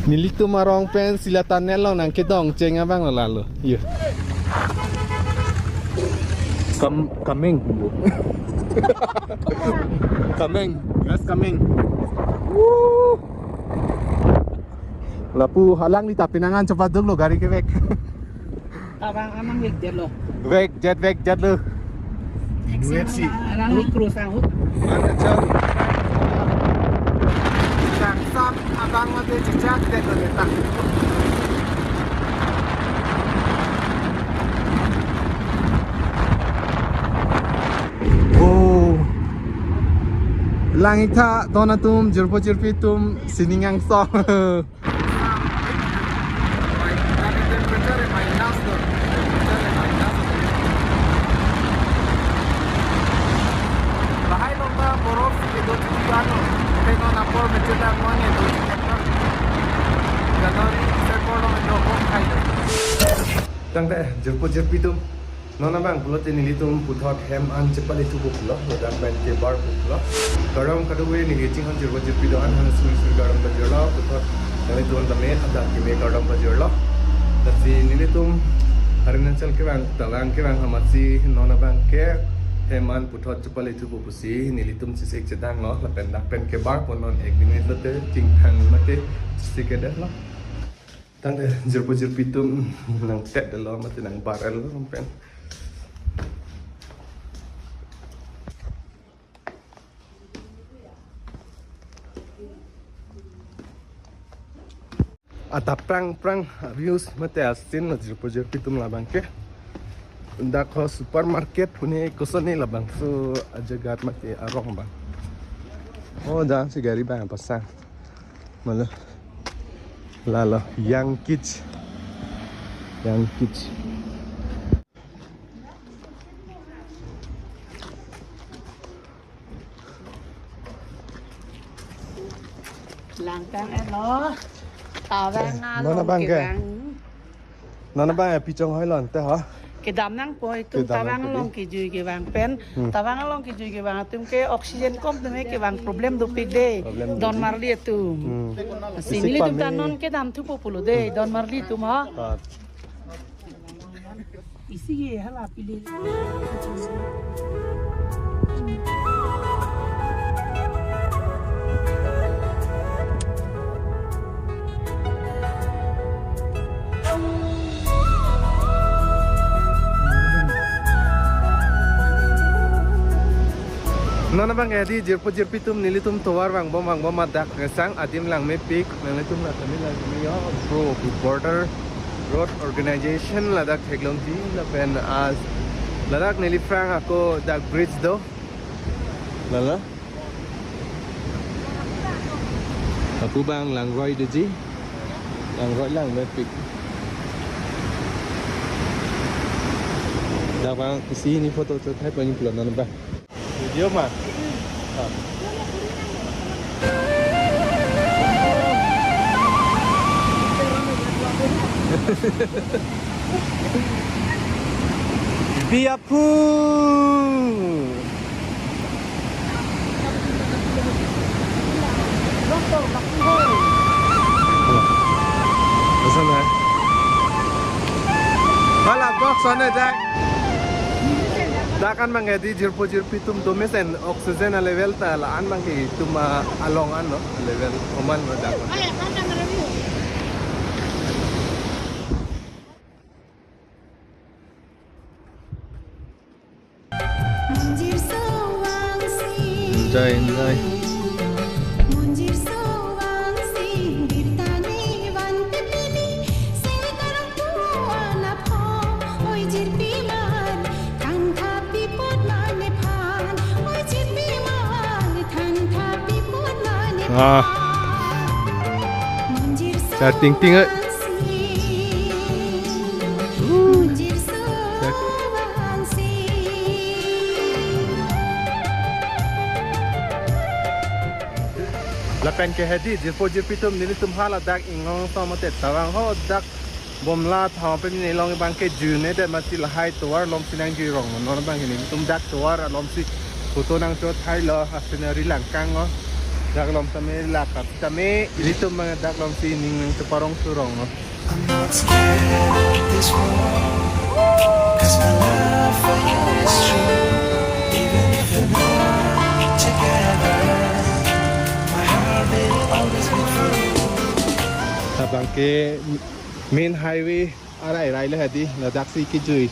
Nilitu marong pen silatan nelong nang kedong ceng abang lalu. Iya. Coming. Coming. Yes, coming. Woo. Lapu halang di tapi nangan cepat dulu gari ke weg. Abang amang weg jet lo. Weg jet lo. UFC. Arang ni kru sang huk. Mana cang? Sang sam abang mati cecak dek lo letak. Oh. Langit ta donatum jerpo jerpitum siningang song. Tang teh jerpo jerpitum nona bang pulo tinilitum puthot hem an cepali tu pulo dan ban ke bar pulo garam kadue ni hecing han jerpo jerpido an han suri garam bajela puthot nilitum tame ada ke me garam bajela tapi nilitum Arunachal ke bang talang ke bang hamasi nona bang ke hem an puthot cepali tu pusi nilitum sisek cedang lo lapen pen ke bar ponon 1 minit lote cing thang mate sikedah lo tang deh jerpo jerpitum nang tet dalo mati nang barel lo pen ada prang abuse mate asin no jerpo jerpitum labang ke ndak ho supermarket punya kosone labang so ajagat mate arong bang oh dah si gari bang pasang malah Lala, young kids. Langkang elo. Tawang Nona bang ke? Nona bang pichong hoi lon te ha? Ke dam nang poi tum tawang long ki jui ke bang pen tawang long ki jui ke bang tum ke oksigen kom tum ke bang problem do pig de don marli tu simili tum tanon ke dam tu populu de don marli tum ha isi ye hala pili Nona bang edi jerpo jerpitum nilitum towar bang bom madak ngesang adim lang me pik nilitum la kami lang me yo bro border road organization ladak theglong ti la pen as ladak nilifrang ako dak bridge do lala aku bang lang roy deji lang me pik dak bang isi ni foto tu thai pani pulan nona bang video mah Biapu sana malah box sana Jack dakan mangedi jerpo jerpitum domesen oksigen level ta laan mangki tuma along ano level oman no dakan enjoy chatting ting ấy lapen ke hedi jerpo jerpitum nilitum hala dak ingong sama te tawang ho dak bomla thaw pe ni long bang ke june de masi la hai toar lom sinang gi rong non bang ni tum dak toar lom si photo nang cho thai lo hasinari langkang ngo daklom tame lakat tame dito mga daklom sining ng Chaparong Surong no. I'm not scared of this war, 'cause my love for you is true. Even if we're not together, my heart will always be true. Tabang ke main highway arai le hadi Ladakh si ki jui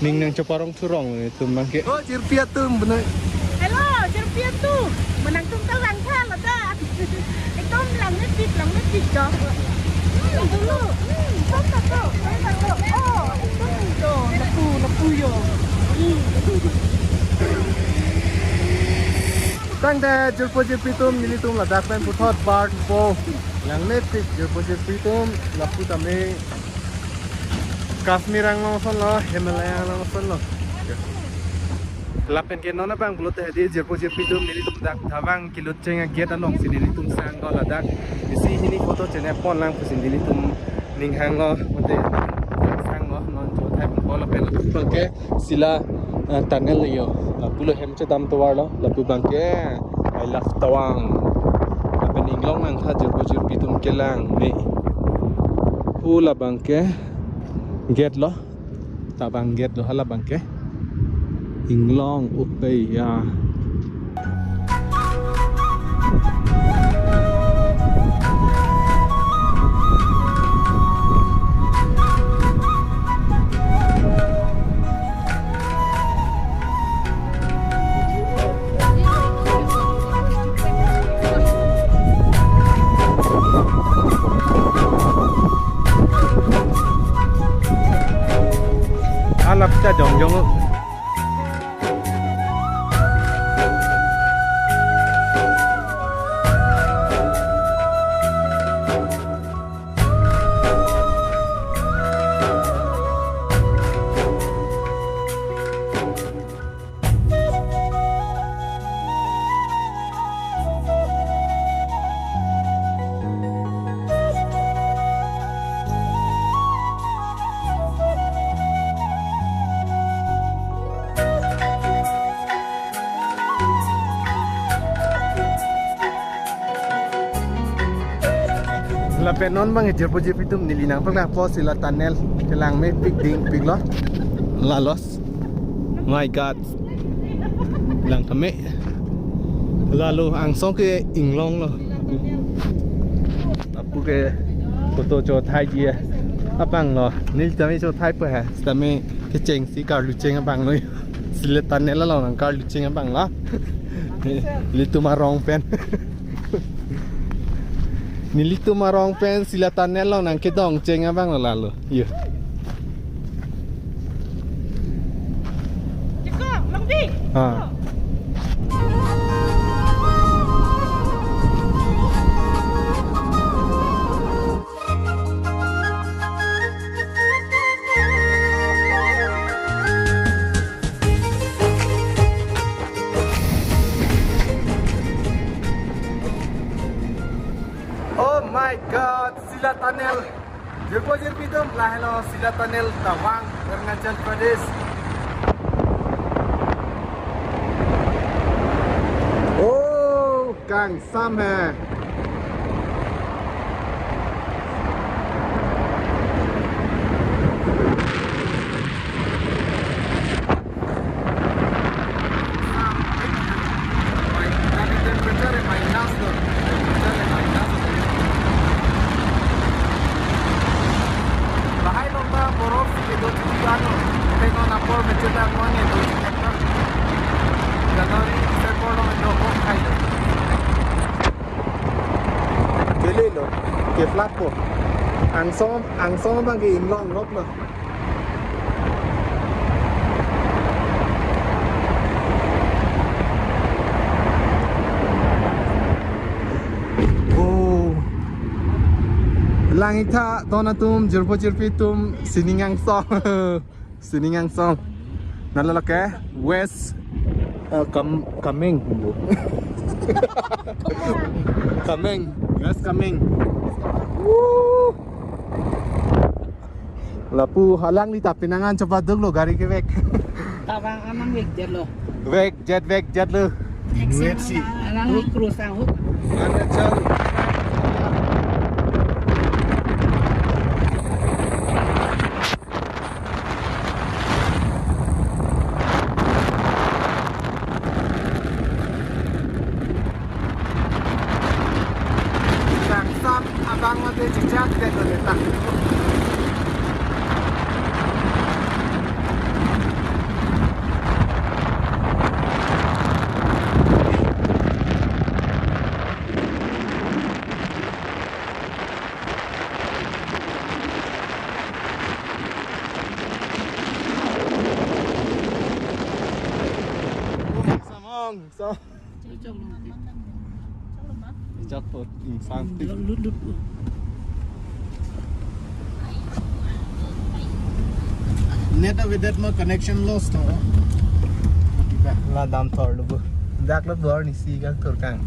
ning nang Chaparong Surong ni tum bang ke oh jirpia tum benar Hello, jerpian tu. Menang tum tawang kan lah dah. Ikom lang net job. Dulu. Tom tak tu. Oh, itu lepu yo. tang da jirpo jirpitum yili tum Ladakh pen puthot bar po yang netik jirpo jirpitum lapu tame Kashmir ang long son lo Himalaya ang long son lo lapen ke nona bang bulut hadi jirpo jirpitum yili tum dak thawang kilut chenga get along sin yili tum sang do Ladakh isi hini photo chene pon lang pusin yili tum ning hang lo mate sang lo non jo thai pon ko lapen lo ke sila tunnel yo lapu lo hem che dam tawar lo lapu bangke I love Tawang lapen inglong nang kha jirpo jirpitum kelang ni pula bangke get lo tabang get lo hala bangke inglong upay ya alap ta dong jong lapen non bang jirpo jirpitum nilinang pagla po sila tunnel kelang me pig ding pig lo lalos my god lang kami lalu angsong ke inglong lo apu ke foto cho thai ji apang lo nil tami cho thai pe ha tami ke cheng si kar lu cheng apang lo sila tunnel lo nang kar lu cheng apang la litu marong pen nilitu marong pen sila tunnel lo nang ke dong cheng apang lo lalu yo Cekak, lang di. ha Oh my god, sila tunnel. Jirpo jirpitum lah hello sila tunnel Tawang, Arunachal Pradesh. Oh, Kang Sam hai. Ke flat po. Ang som bang ke inglong rop lo. Oh. Langit tha donatum jirpo jirpitum siningang song. Siningang song. Nalalake west coming. Coming. West coming. Lapu halang di tapinangan cepat dulu gari ke weg. Tawang amang wig jet lo. Weg jet lo. Duit sih. Alang kru sanggup. Mana jauh? Bangsat, abang mati cicat dan letak. So, jatuh santai. Net with that more connection lost ho. Lah dam thor lu. Jak lu bor ni si ka tur kang.